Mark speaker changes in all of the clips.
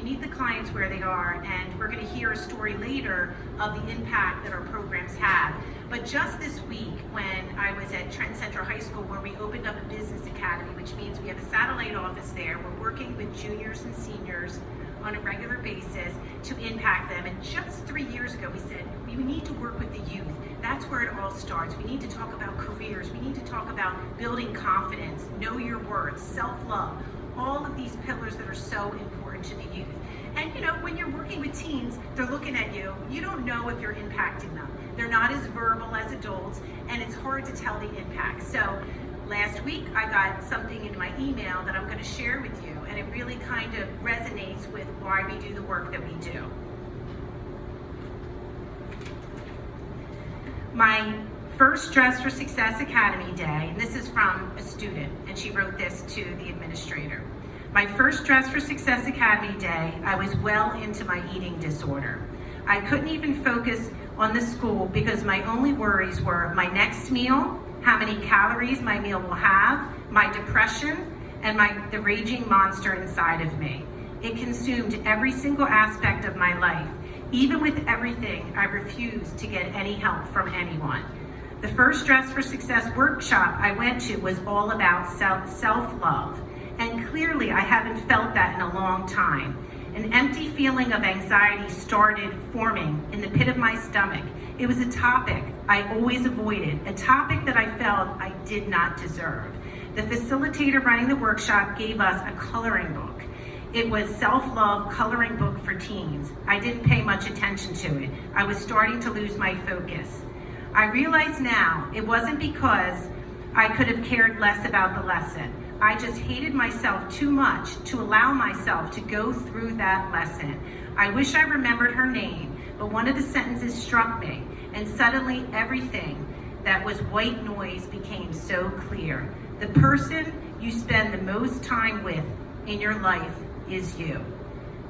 Speaker 1: meet the clients where they are, and we're going to hear a story later of the impact that our programs have. But just this week, when I was at Trenton Central High School, where we opened up a business academy, which means we have a satellite office there. We're working with juniors and seniors on a regular basis to impact them. And just 3 years ago, we said, we need to work with the youth. That's where it all starts. We need to talk about careers. We need to talk about building confidence, know your worth, self-love, all of these pillars that are so important to the youth. And you know, when you're working with teens, they're looking at you, you don't know if you're impacting them. They're not as verbal as adults, and it's hard to tell the impact. So last week, I got something in my email that I'm going to share with you, and it really kind of resonates with why we do the work that we do. My first Dress for Success Academy day, and this is from a student, and she wrote this to the administrator. My first Dress for Success Academy day, I was well into my eating disorder. I couldn't even focus on the school because my only worries were my next meal, how many calories my meal will have, my depression, and the raging monster inside of me. It consumed every single aspect of my life. Even with everything, I refused to get any help from anyone. The first Dress for Success workshop I went to was all about self-love. And clearly, I haven't felt that in a long time. An empty feeling of anxiety started forming in the pit of my stomach. It was a topic I always avoided, a topic that I felt I did not deserve. The facilitator running the workshop gave us a coloring book. It was self-love coloring book for teens. I didn't pay much attention to it. I was starting to lose my focus. I realize now it wasn't because I could have cared less about the lesson. I just hated myself too much to allow myself to go through that lesson. I wish I remembered her name, but one of the sentences struck me, and suddenly everything that was white noise became so clear. The person you spend the most time with in your life is you.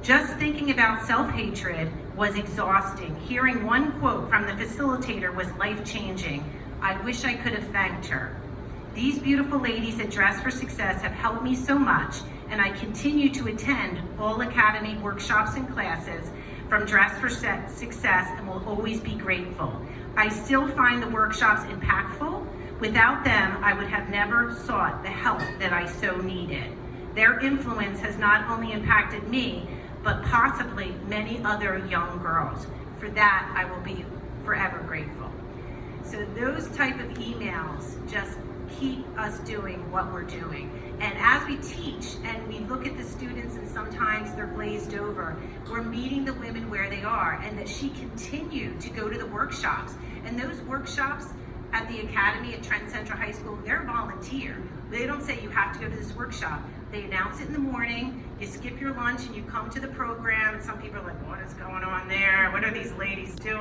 Speaker 1: Just thinking about self-hatred was exhausting. Hearing one quote from the facilitator was life-changing. I wish I could have thanked her. These beautiful ladies at Dress for Success have helped me so much, and I continue to attend all Academy workshops and classes from Dress for Success and will always be grateful. I still find the workshops impactful. Without them, I would have never sought the help that I so needed. Their influence has not only impacted me, but possibly many other young girls. For that, I will be forever grateful. So those type of emails just keep us doing what we're doing. And as we teach and we look at the students and sometimes they're glazed over, we're meeting the women where they are, and that she continued to go to the workshops. And those workshops at the Academy at Trenton Central High School, they're volunteer. They don't say you have to go to this workshop. They announce it in the morning, you skip your lunch and you come to the program. Some people are like, what is going on there? What are these ladies doing?